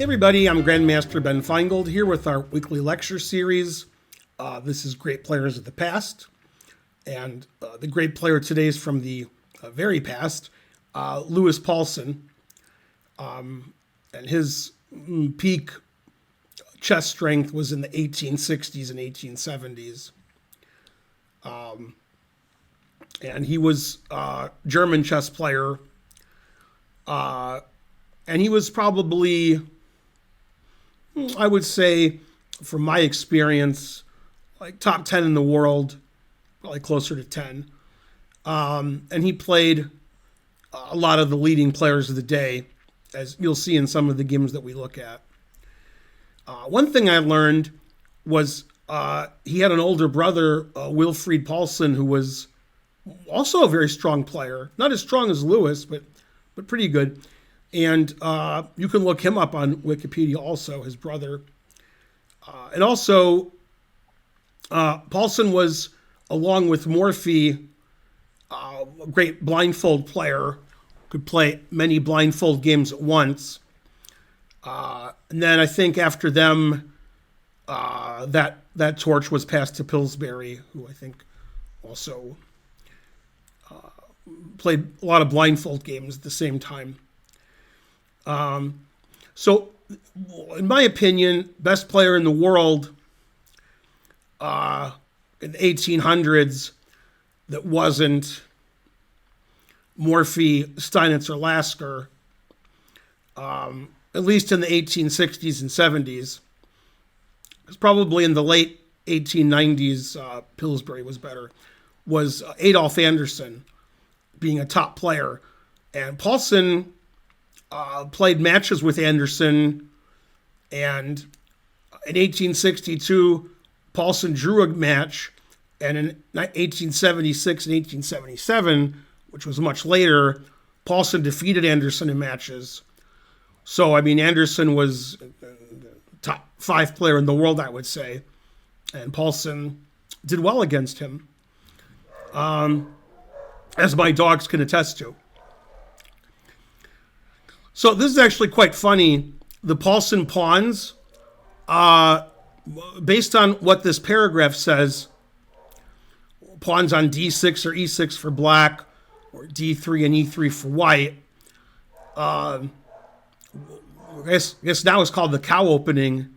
Everybody, I'm Grandmaster Ben Finegold here with our weekly lecture series. This is Great Players of the Past, and the great player today is from the very past, Lewis Paulsen, and his peak chess strength was in the 1860s and 1870s. And he was a German chess player, and he was probably, I would say, from my experience, like top 10 in the world, probably closer to 10. And he played a lot of the leading players of the day, as you'll see in some of the games that we look at. One thing I learned was he had an older brother, Wilfried Paulsen, who was also a very strong player. Not as strong as Lewis, but pretty good. And you can look him up on Wikipedia also, his brother. And also, Paulsen was, along with Morphy, a great blindfold player, could play many blindfold games at once. And then I think after them, that torch was passed to Pillsbury, who I think also played a lot of blindfold games at the same time. So, in my opinion, best player in the world in the 1800s that wasn't Morphy, Steinitz, or Lasker, at least in the 1860s and 70s. Because probably in the late 1890s, Pillsbury was better, was Adolf Anderssen being a top player. And Paulsen played matches with Anderssen, and in 1862, Paulsen drew a match, and in 1876 and 1877, which was much later, Paulsen defeated Anderssen in matches. So, I mean, Anderssen was top 5 player in the world, I would say, and Paulsen did well against him, as my dogs can attest to. So this is actually quite funny. The Paulsen pawns, based on what this paragraph says, pawns on d6 or e6 for black, or d3 and e3 for white. I guess now it's called the cow opening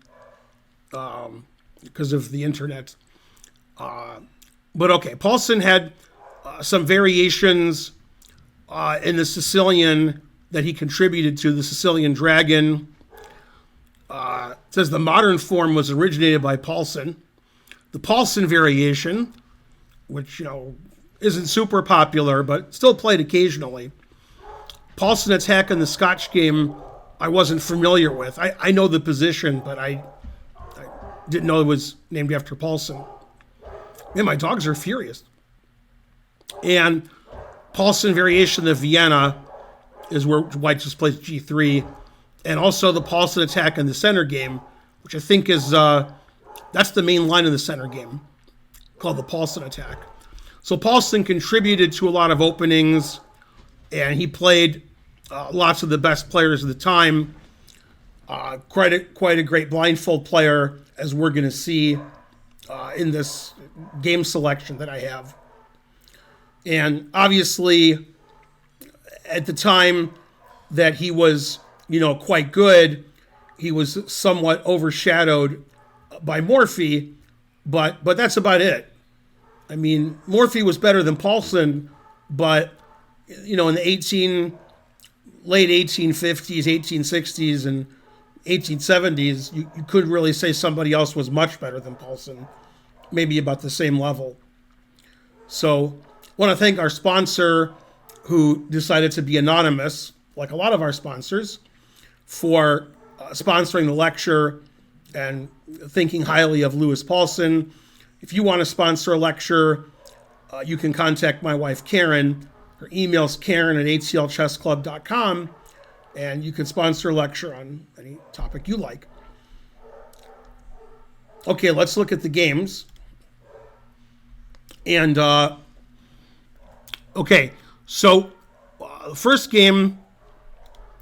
because of the internet. But okay, Paulsen had some variations in the Sicilian that he contributed to, the Sicilian Dragon. It says the modern form was originated by Paulsen. The Paulsen variation, which, isn't super popular, but still played occasionally. Paulsen attack in the Scotch game, I wasn't familiar with. I know the position, but I didn't know it was named after Paulsen. Man, my dogs are furious. And Paulsen variation of Vienna is where white just plays g3. And also the Paulsen attack in the center game, which I think is, that's the main line in the center game, called the Paulsen attack. So Paulsen contributed to a lot of openings, and he played lots of the best players of the time. Quite a great blindfold player, as we're going to see in this game selection that I have. And obviously, at the time that he was, quite good, he was somewhat overshadowed by Morphy, but that's about it. I mean, Morphy was better than Paulsen, but, in the late 1850s, 1860s, and 1870s, you couldn't really say somebody else was much better than Paulsen, maybe about the same level. So I want to thank our sponsor, who decided to be anonymous, like a lot of our sponsors, for sponsoring the lecture and thinking highly of Lewis Paulsen. If you want to sponsor a lecture, you can contact my wife, Karen. Her email's karen@aclchessclub.com, and you can sponsor a lecture on any topic you like. Okay, let's look at the games. And, okay, so the first game,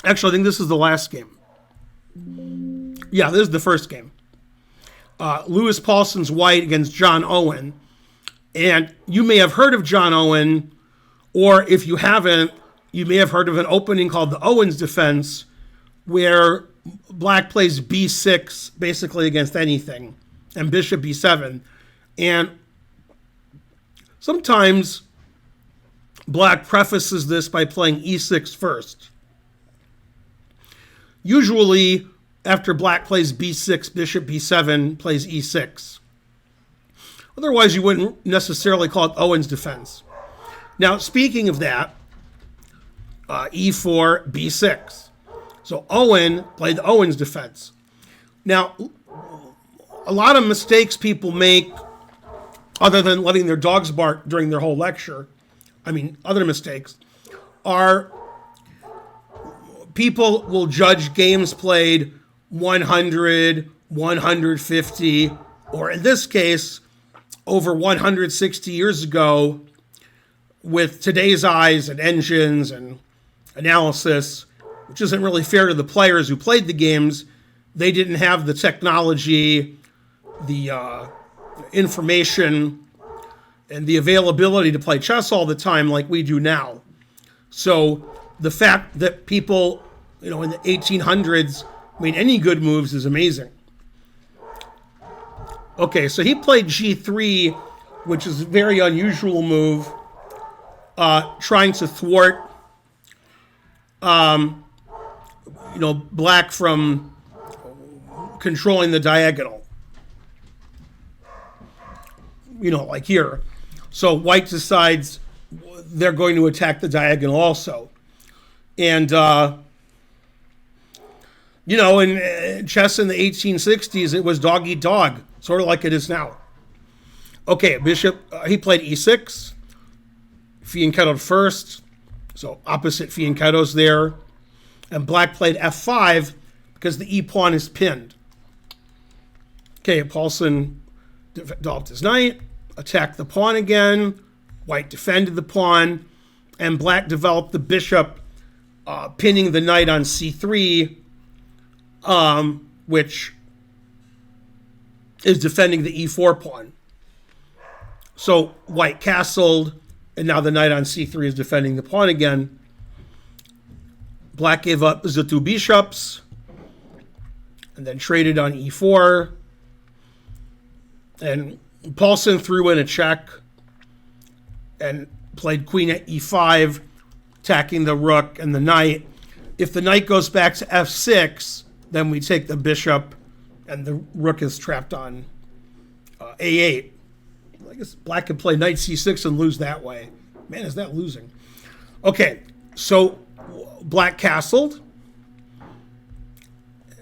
actually, I think this is the last game. Yeah, this is the first game. Lewis Paulsen's white against John Owen. And you may have heard of John Owen, or if you haven't, you may have heard of an opening called the Owen's Defense, where black plays b6 basically against anything, and bishop b7. And sometimes black prefaces this by playing e6 first. Usually, after black plays b6, bishop b7 plays e6. Otherwise, you wouldn't necessarily call it Owen's defense. Now, speaking of that, e4, b6. So Owen played Owen's defense. Now, a lot of mistakes people make, other than letting their dogs bark during their whole lecture, other mistakes, are people will judge games played 100, 150, or in this case, over 160 years ago, with today's eyes and engines and analysis, which isn't really fair to the players who played the games. They didn't have the technology, the information, and the availability to play chess all the time like we do now. So the fact that people, in the 1800s made any good moves is amazing. Okay, so he played g3, which is a very unusual move, trying to thwart, black from controlling the diagonal. Like here. So white decides they're going to attack the diagonal also. And, in chess in the 1860s, it was dog eat dog, sort of like it is now. Okay, bishop, he played e6, fianchettoed first, so opposite fianchettos there. And black played f5 because the e-pawn is pinned. Okay, Paulsen developed his knight, attacked the pawn again, white defended the pawn, and black developed the bishop, pinning the knight on c3, which is defending the e4 pawn. So white castled, and now the knight on c3 is defending the pawn again. Black gave up the two bishops, and then traded on e4. And Paulsen threw in a check and played queen at e5, attacking the rook and the knight. If the knight goes back to f6, then we take the bishop, and the rook is trapped on a8. I guess black could play knight c6 and lose that way. Man, is that losing. Okay, so black castled,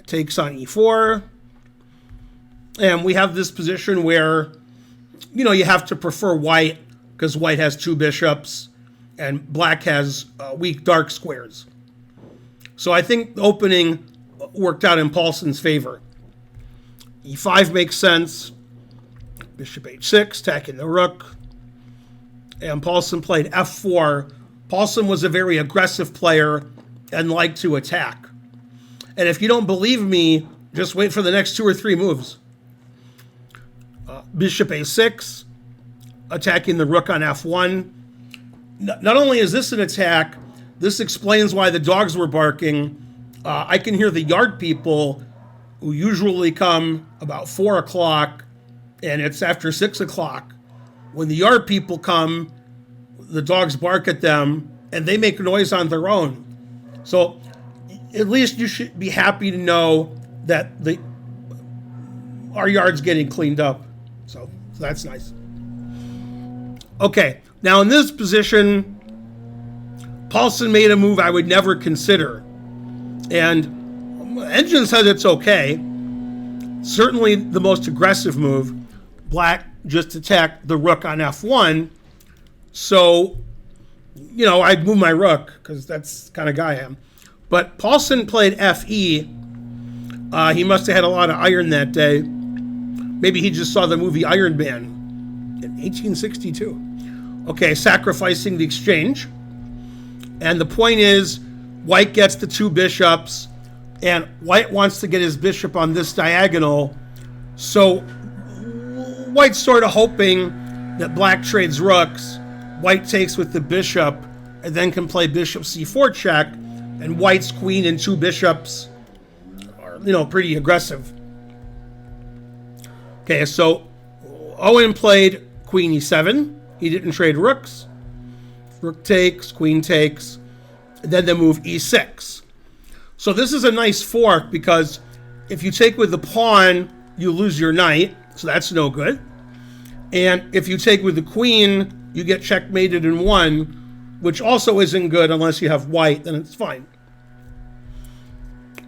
takes on e4, and we have this position where, you have to prefer white because white has two bishops and black has weak dark squares. So I think the opening worked out in Paulsen's favor. e5 makes sense. Bishop h6, attacking the rook. And Paulsen played f4. Paulsen was a very aggressive player and liked to attack. And if you don't believe me, just wait for the next 2 or 3 moves. Bishop a6, attacking the rook on f1. Not only is this an attack, this explains why the dogs were barking. I can hear the yard people, who usually come about 4 o'clock, and it's after 6 o'clock. When the yard people come, the dogs bark at them, and they make noise on their own. So at least you should be happy to know that our yard's getting cleaned up. So that's nice. Okay, now in this position, Paulsen made a move I would never consider. And Engine says it's okay. Certainly the most aggressive move. Black just attacked the rook on f1. So, I'd move my rook because that's the kind of guy I am. But Paulsen played fe. He must have had a lot of iron that day. Maybe he just saw the movie Iron Man in 1862. Okay, sacrificing the exchange. And the point is, white gets the 2 bishops. and white wants to get his bishop on this diagonal, so white's sort of hoping that black trades rooks, white takes with the bishop, and then can play bishop c4 check, and white's queen and two bishops are, pretty aggressive. Okay, so Owen played queen e7. He didn't trade rooks. Rook takes, queen takes, and then the move e6. So this is a nice fork because if you take with the pawn, you lose your knight, so that's no good. And if you take with the queen, you get checkmated in one, which also isn't good unless you have white, then it's fine.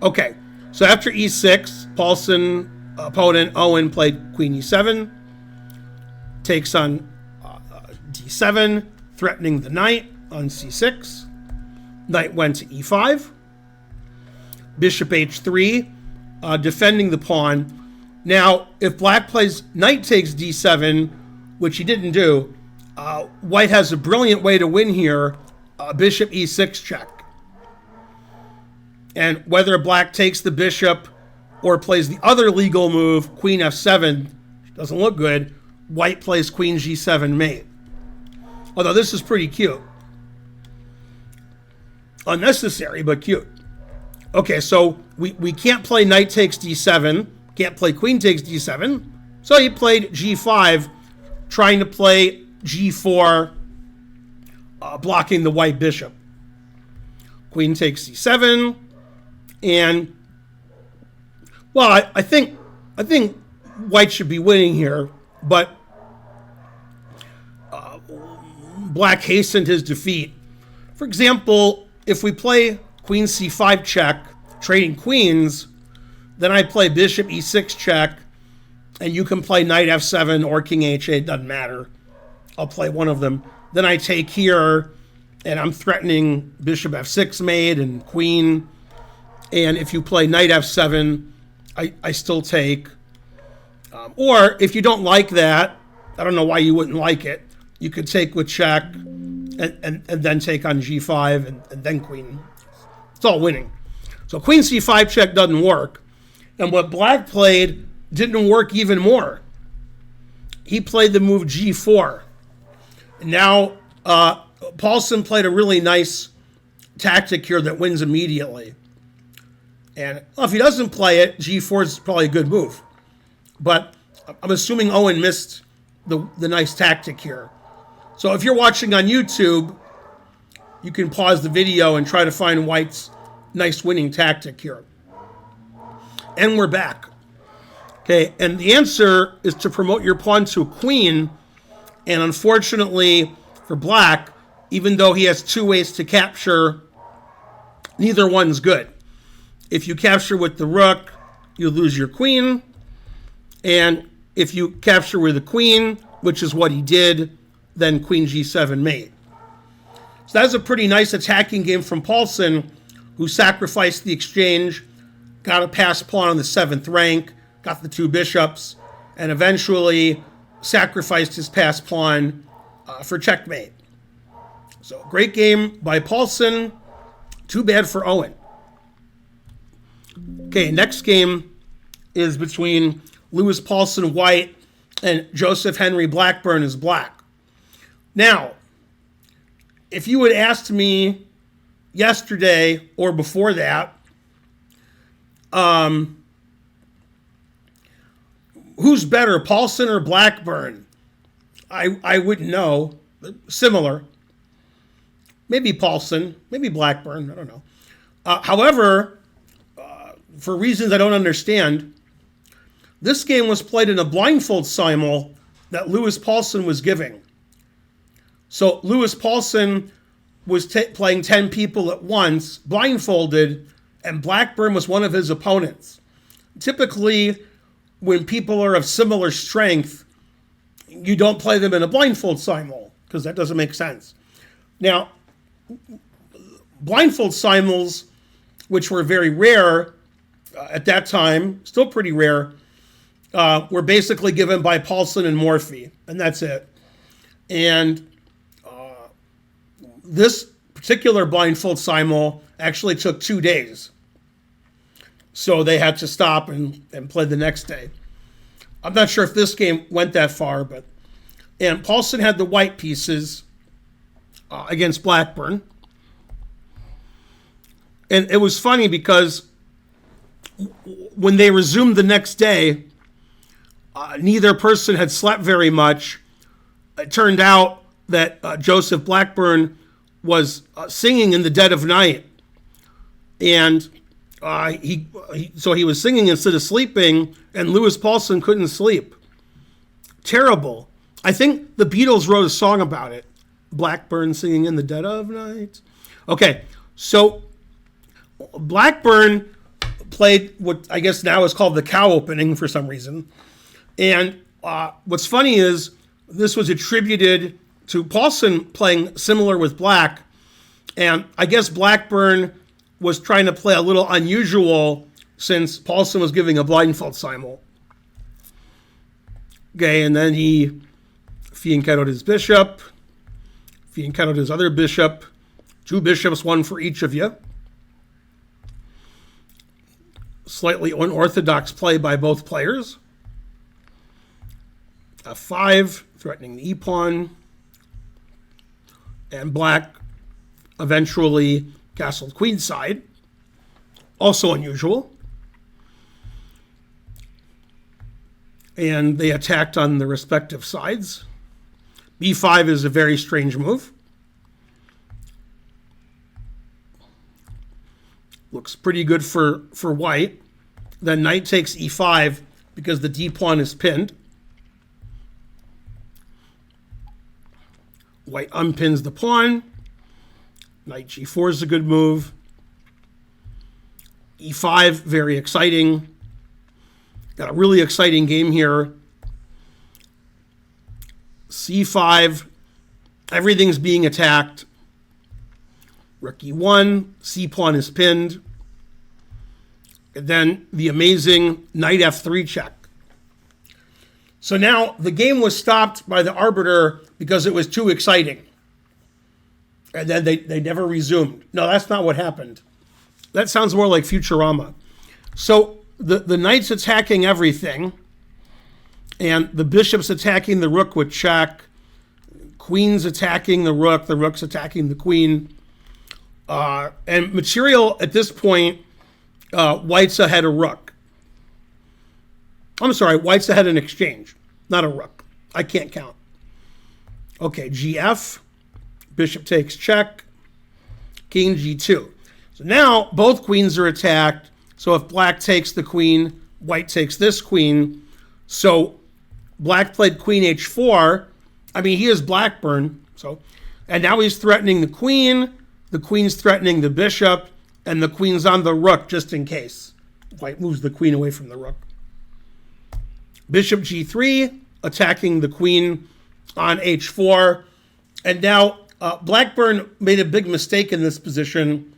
Okay, so after e6, Paulsen opponent Owen played queen e7, takes on d7, threatening the knight on c6. Knight went to e5. Bishop h3, defending the pawn. Now, if black plays knight takes d7, which he didn't do, white has a brilliant way to win here, bishop e6 check. And whether black takes the bishop or plays the other legal move, queen f7, doesn't look good, white plays queen g7 mate. Although this is pretty cute. Unnecessary, but cute. Okay, so we can't play knight takes d7, can't play queen takes d7, so he played g5, trying to play g4, blocking the white bishop. Queen takes c7, and well, I think white should be winning here, but black hastened his defeat. For example, if we play queen c5 check, trading queens, then I play bishop e6 check, and you can play knight f7 or king h8, doesn't matter. I'll play one of them. Then I take here, and I'm threatening bishop f6 mate and queen. And if you play knight f7, I still take. Or if you don't like that, I don't know why you wouldn't like it, you could take with check and then take on g5 and then queen. It's all winning. So queen c5 check doesn't work. And what black played didn't work even more. He played the move g4. And now Paulsen played a really nice tactic here that wins immediately. And well, if he doesn't play it, g4 is probably a good move. But I'm assuming Owen missed the nice tactic here. So if you're watching on YouTube, you can pause the video and try to find white's nice winning tactic here. And we're back. Okay, and the answer is to promote your pawn to a queen. And unfortunately for black, even though he has two ways to capture, neither one's good. If you capture with the rook, you lose your queen. And if you capture with the queen, which is what he did, then queen g7 mate. So that's a pretty nice attacking game from Paulsen, who sacrificed the exchange, got a pass pawn on the 7th rank, got the two bishops, and eventually sacrificed his pass pawn for checkmate. So great game by Paulsen. Too bad for Owen. Okay, next game is between Lewis Paulsen white and Joseph Henry Blackburne is black. Now, if you had asked me yesterday or before that, who's better, Paulsen or Blackburne? I wouldn't know. Similar. Maybe Paulsen, maybe Blackburne, I don't know. However, for reasons I don't understand, this game was played in a blindfold simul that Lewis Paulsen was giving. So Lewis Paulsen was playing 10 people at once, blindfolded, and Blackburne was one of his opponents. Typically, when people are of similar strength, you don't play them in a blindfold simul, because that doesn't make sense. Now, blindfold simuls, which were very rare at that time, still pretty rare, were basically given by Paulsen and Morphy, and that's it. And this particular blindfold simul actually took 2 days. So they had to stop and play the next day. I'm not sure if this game went that far, but and Paulsen had the white pieces against Blackburne. And it was funny because when they resumed the next day, neither person had slept very much. It turned out that Joseph Blackburne was singing in the dead of night. And he was singing instead of sleeping, and Lewis Paulsen couldn't sleep. Terrible. I think the Beatles wrote a song about it. Blackburne singing in the dead of night. Okay, so Blackburne played what I guess now is called the cow opening for some reason. And what's funny is this was attributed to Paulsen playing similar with Black. And I guess Blackburne was trying to play a little unusual since Paulsen was giving a blindfold simul. Okay, and then he fianchettoed his bishop, fianchettoed his other bishop, 2 bishops, 1 for each of you. Slightly unorthodox play by both players. F5, threatening the e-pawn. And Black eventually castled queenside. Also unusual. And they attacked on the respective sides. B5 is a very strange move. Looks pretty good for white. Then knight takes e5 because the d-pawn is pinned. White unpins the pawn. Knight g4 is a good move. e5, very exciting. Got a really exciting game here. c5, everything's being attacked. Rook e1, c-pawn is pinned. And then the amazing knight f3 check. So now the game was stopped by the arbiter because it was too exciting. And then they never resumed. No, that's not what happened. That sounds more like Futurama. So the knight's attacking everything. And the bishop's attacking the rook with check. Queen's attacking the rook's attacking the queen. And material at this point, white's ahead of rook. I'm sorry, white's ahead in exchange, not a rook. I can't count. Okay, gf, bishop takes check, king g2. So now both queens are attacked. So if black takes the queen, white takes this queen. So black played queen h4. I mean, he is Blackburne. And now he's threatening the queen's threatening the bishop, and the queen's on the rook just in case. White moves the queen away from the rook. Bishop g3, attacking the queen on h4. And now Blackburne made a big mistake in this position.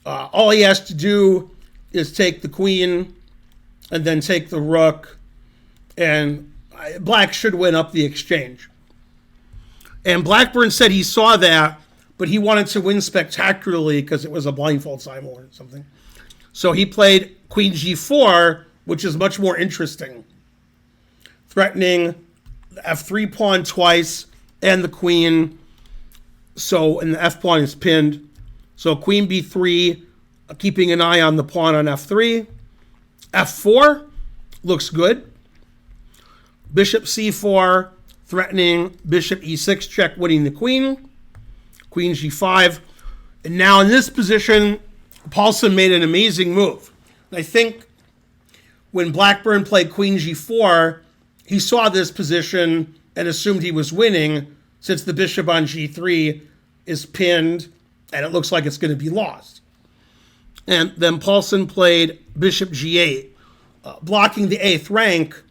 All he has to do is take the queen and then take the rook. And black should win up the exchange. And Blackburne said he saw that, but he wanted to win spectacularly because it was a blindfold simul or something. So he played queen g4, which is much more interesting. Threatening the f3 pawn twice and the queen. And the f pawn is pinned. So queen b3, keeping an eye on the pawn on f3. f4 looks good. Bishop c4, threatening bishop e6 check, winning the queen. Queen g5. And now in this position, Paulsen made an amazing move. I think when Blackburne played queen g4, he saw this position and assumed he was winning since the bishop on g3 is pinned and it looks like it's going to be lost. And then Paulsen played bishop g8, blocking the 8th rank,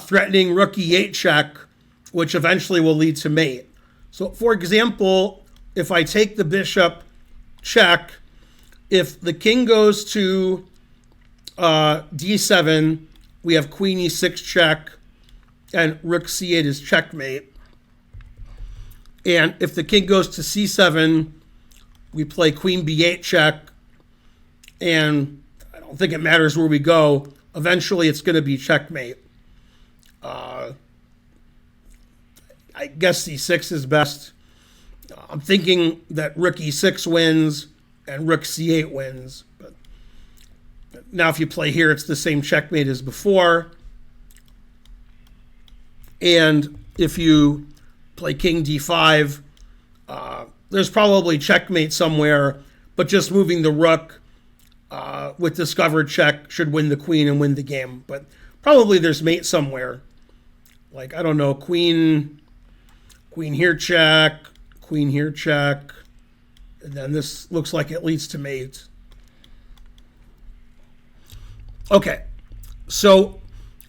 threatening rook e8 check, which eventually will lead to mate. So, for example, if I take the bishop check, if the king goes to d7, we have queen e6 check, and rook c8 is checkmate. And if the king goes to c7, we play queen b8 check, and I don't don't think it matters where we go. Eventually, it's going to be checkmate. I guess c6 is best. I'm thinking that rook e6 wins and rook c8 wins. But now if you play here, it's the same checkmate as before. And if you play king d5, there's probably checkmate somewhere, but just moving the rook with discovered check should win the queen and win the game. But probably there's mate somewhere. Like, I don't know, queen here check, queen here check, and then this looks like it leads to mate. Okay, so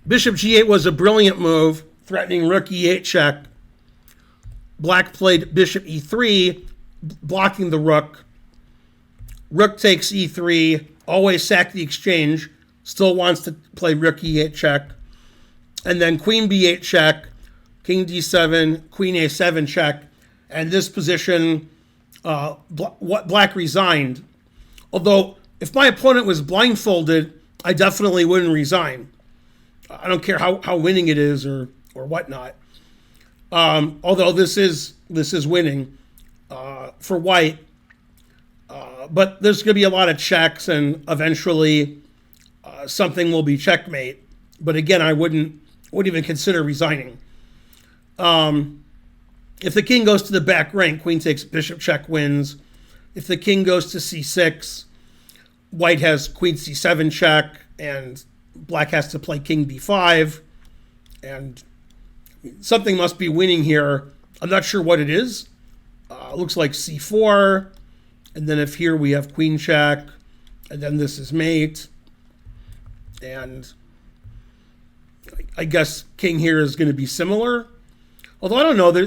bishop g8 was a brilliant move, threatening rook e8 check. Black played bishop e3, blocking the rook. Rook takes e3, always sack the exchange, still wants to play rook e8 check. And then queen b8 check, king d7, queen a7 check. And this position, Black resigned. Although, if my opponent was blindfolded, I definitely wouldn't resign. I don't care how winning it is or whatnot. Although this is winning for white. But there's going to be a lot of checks, and eventually something will be checkmate. But again, I wouldn't even consider resigning. If the king goes to the back rank, queen takes bishop check wins. If the king goes to c6, white has queen c7 check, and black has to play king b5. And something must be winning here. I'm not sure what it is. Looks like c4. And then if here we have queen check, and then this is mate. And I guess king here is going to be similar. Although I don't know, the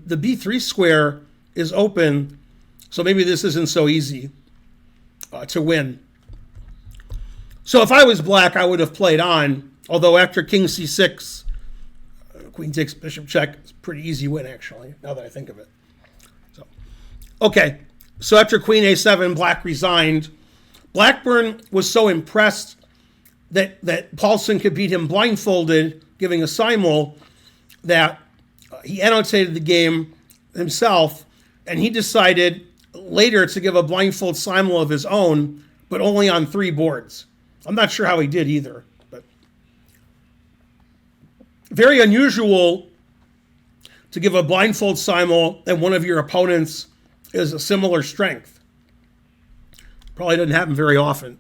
b3 square is open, so maybe this isn't so easy to win. So if I was black, I would have played on. Although after king c6, queen takes bishop check, it's a pretty easy win actually, now that I think of it. So, okay, so after queen a7, black resigned. Blackburne was so impressed that Paulsen could beat him blindfolded, giving a simul, that he annotated the game himself, and he decided later to give a blindfold simul of his own, but only on 3 boards. I'm not sure how he did either, but very unusual to give a blindfold simul and one of your opponents is a similar strength. Probably doesn't happen very often.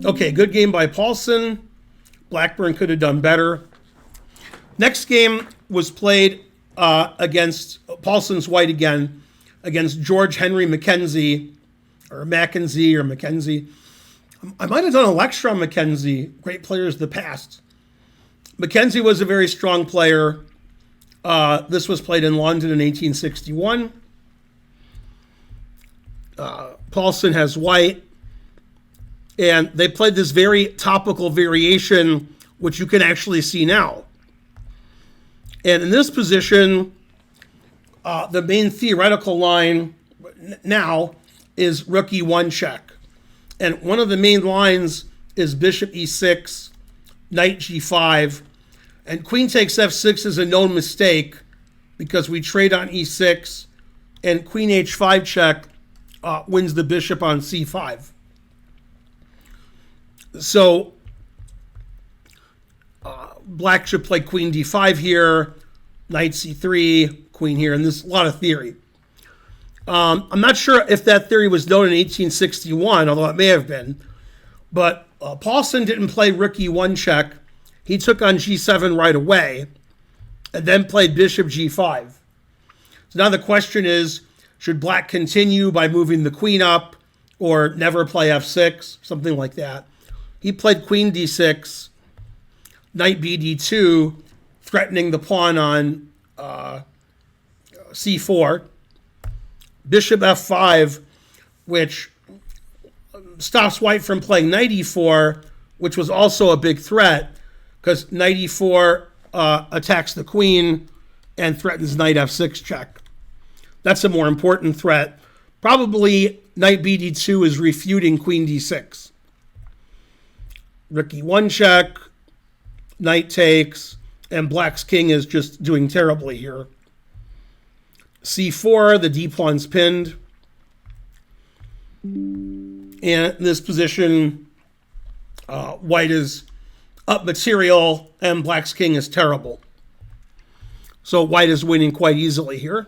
Okay, good game by Paulsen. Blackburne could have done better. Next game was played against Paulsen's white again, against George Henry Mackenzie, or Mackenzie. I might have done a lecture on Mackenzie, great players of the past. Mackenzie was a very strong player. This was played in London in 1861. Paulsen has white, and they played this very topical variation, which you can actually see now. And in this position, the main theoretical line now is rook e1 check. And one of the main lines is bishop e6, knight g5, and queen takes f6 is a known mistake because we trade on e6, and queen h5 check wins the bishop on c5. So black should play queen d5 here, knight c3, queen here, and there's a lot of theory. I'm not sure if that theory was known in 1861, although it may have been. But Paulsen didn't play rook e1 check. He took on g7 right away, and then played bishop g5. So now the question is, should black continue by moving the queen up, or never play f6, something like that? He played queen d6, knight bd2, threatening the pawn on c4. Bishop f5, which stops white from playing knight e4, which was also a big threat, because knight e4 attacks the queen and threatens knight f6 check. That's a more important threat. Probably knight bd2 is refuting queen d6. Rook e1 check, knight takes, and black's king is just doing terribly here. c4, the d-pawn's pinned. And in this position, white is up material, and black's king is terrible. So white is winning quite easily here.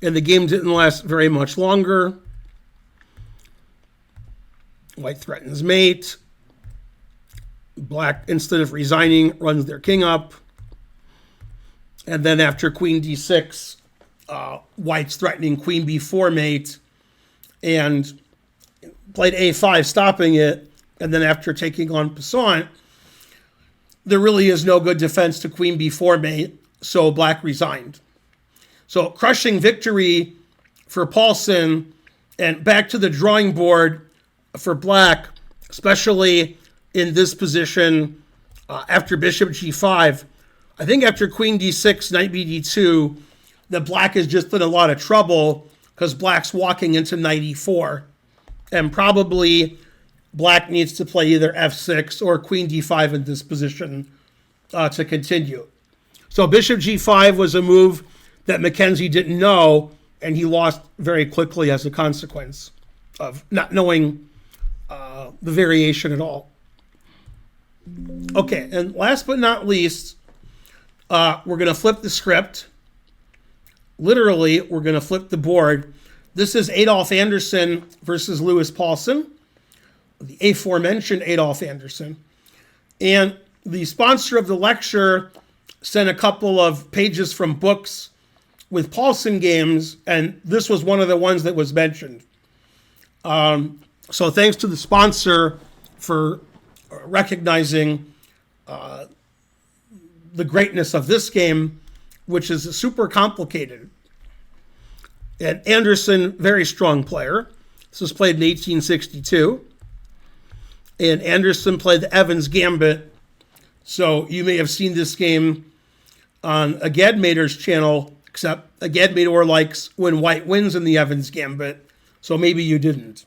And the game didn't last very much longer. White threatens mate. Black, instead of resigning, runs their king up. And then after queen d6, white's threatening queen b4 mate and played a5, stopping it. And then after taking on passant, there really is no good defense to queen b4 mate, so black resigned. So crushing victory for Paulsen, and back to the drawing board for black, especially in this position after bishop g5. I think after queen d6, knight bd2, the black is just in a lot of trouble because black's walking into knight e4. And probably black needs to play either f6 or queen d5 in this position to continue. So bishop g5 was a move that Mackenzie didn't know, and he lost very quickly as a consequence of not knowing the variation at all. Okay, and last but not least, we're going to flip the script. Literally, we're going to flip the board. This is Adolf Anderssen versus Louis Paulsen, the aforementioned Adolf Anderssen. And the sponsor of the lecture sent a couple of pages from books with Paulsen games, and this was one of the ones that was mentioned. So thanks to the sponsor for recognizing the greatness of this game, which is super complicated. And Anderssen, very strong player. This was played in 1862. And Anderssen played the Evans Gambit. So you may have seen this game on Agadmator's channel, except Agadmator likes when white wins in the Evans Gambit. So maybe you didn't.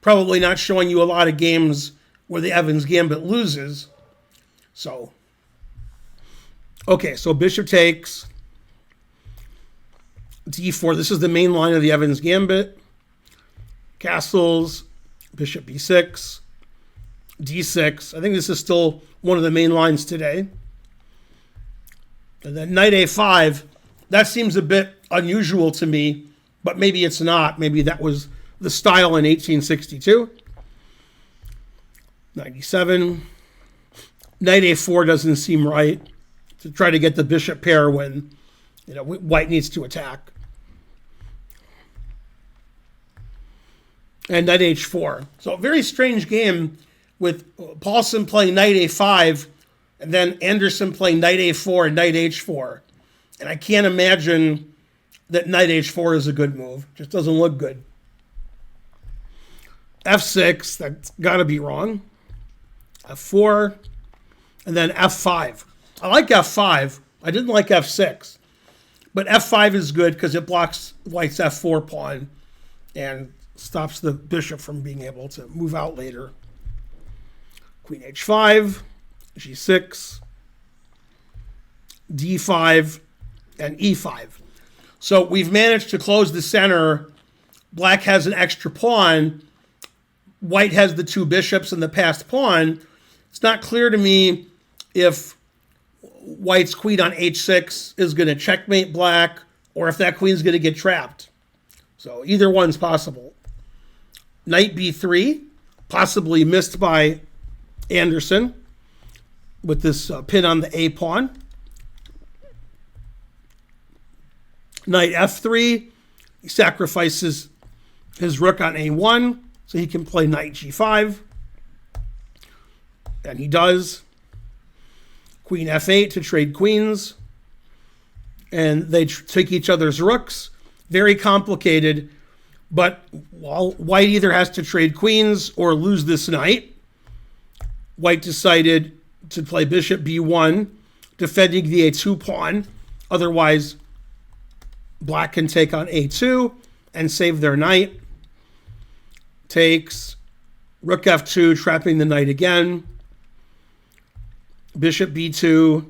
Probably not showing you a lot of games where the Evans Gambit loses. So, okay, so bishop takes, d4. This is the main line of the Evans Gambit. Castles, bishop b6, d6. I think this is still one of the main lines today. And then knight a5. That seems a bit unusual to me, but maybe it's not. Maybe that was the style in 1862. 97. Knight a4 doesn't seem right to try to get the bishop pair when white needs to attack. And knight h4. So a very strange game with Paulsen playing knight a5 and then Anderssen playing knight a4 and knight h4. And I can't imagine that knight h4 is a good move. It just doesn't look good. f6, that's got to be wrong. f4, and then f5. I like f5. I didn't like f6. But f5 is good because it blocks white's f4 pawn and stops the bishop from being able to move out later. Queen h5, g6, d5, and e5. So we've managed to close the center. Black has an extra pawn. White has the two bishops and the passed pawn. It's not clear to me if white's queen on h6 is going to checkmate black or if that queen's going to get trapped. So either one's possible. Knight b3, possibly missed by Anderssen with this pin on the a pawn. Knight f3, he sacrifices his rook on a1 so he can play knight g5. And he does. Queen f8 to trade queens. And they take each other's rooks. Very complicated. But while white either has to trade queens or lose this knight, white decided to play bishop b1, defending the a2 pawn. Otherwise, black can take on a2, and save their knight. Takes. Rook f2, trapping the knight again. Bishop b2.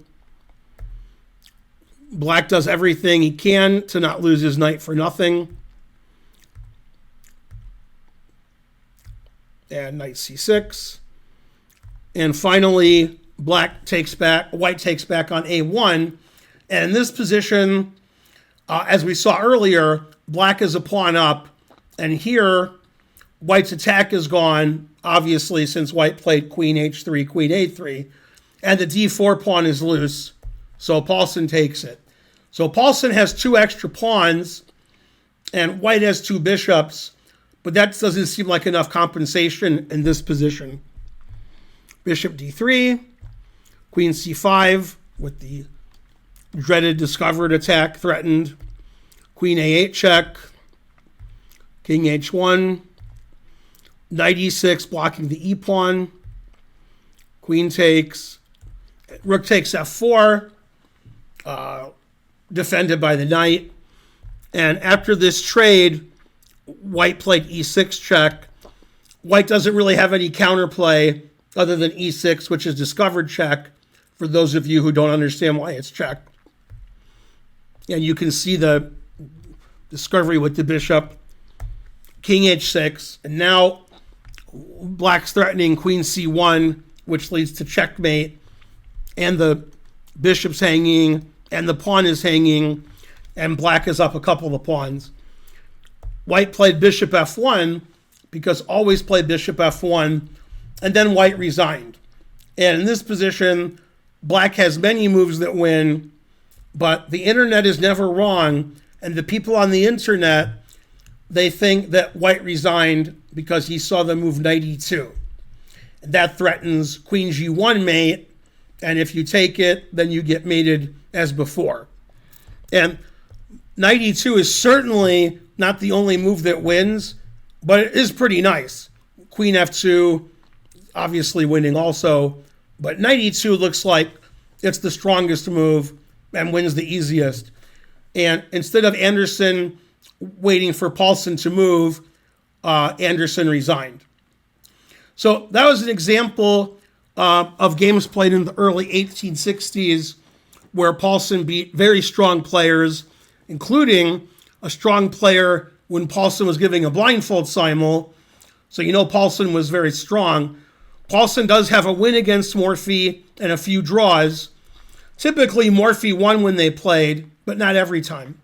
Black does everything he can to not lose his knight for nothing. And knight c6. And finally, white takes back on a1. And in this position, as we saw earlier, black is a pawn up. And here, white's attack is gone, obviously, since white played queen h3, queen a3. And the d4 pawn is loose. So Paulsen takes it. So Paulsen has 2 extra pawns, and white has 2 bishops. But that doesn't seem like enough compensation in this position. Bishop d3, queen c5 with the dreaded discovered attack threatened. Queen a8 check, king h1, knight e6 blocking the e-pawn. Queen takes, rook takes f4, defended by the knight. And after this trade, white played e6 check. White doesn't really have any counterplay other than e6, which is discovered check, for those of you who don't understand why it's check. And you can see the discovery with the bishop. King h6, and now black's threatening queen c1, which leads to checkmate, and the bishop's hanging, and the pawn is hanging, and black is up a couple of pawns. White played bishop f1, because always play bishop f1, and then white resigned. And in this position, black has many moves that win, but the internet is never wrong, and the people on the internet, they think that white resigned because he saw the move knight e2. That threatens queen g1 mate, and if you take it, then you get mated as before. And knight e2 is certainly not the only move that wins, but it is pretty nice. Queen f2, obviously winning also, but knight e2 looks like it's the strongest move and wins the easiest. And instead of Anderssen waiting for Paulsen to move, Anderssen resigned. So that was an example of games played in the early 1860s where Paulsen beat very strong players, including a strong player when Paulsen was giving a blindfold simul. So you know Paulsen was very strong. Paulsen does have a win against Morphy and a few draws. Typically, Morphy won when they played, but not every time.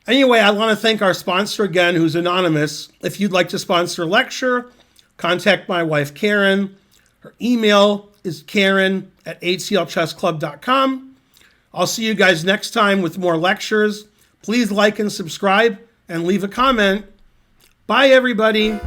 Anyway, I want to thank our sponsor again, who's anonymous. If you'd like to sponsor a lecture, contact my wife, Karen. Her email is karen@atlchessclub.com. I'll see you guys next time with more lectures. Please like and subscribe and leave a comment. Bye, everybody.